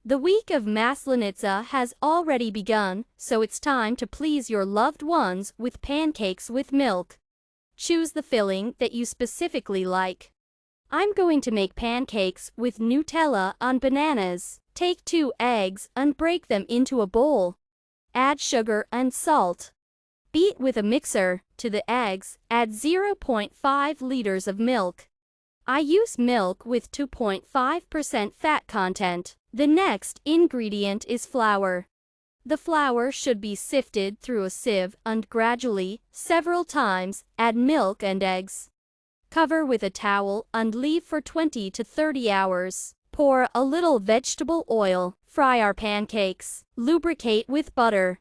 The week of Maslenitsa has already begun, so it's time to please your loved ones with pancakes with milk. Choose the filling that you specifically like. I'm going to make pancakes with Nutella on bananas. Take 2 eggs and break them into a bowl. Add sugar and salt. Beat with a mixer. To the eggs, add 0.5 liters of milk. I use milk with 2.5% fat content. The next ingredient is flour. The flour should be sifted through a sieve and gradually, several times, add milk and eggs. Cover with a towel and leave for 20 to 30 hours. Pour a little vegetable oil. Fry our pancakes. Lubricate with butter.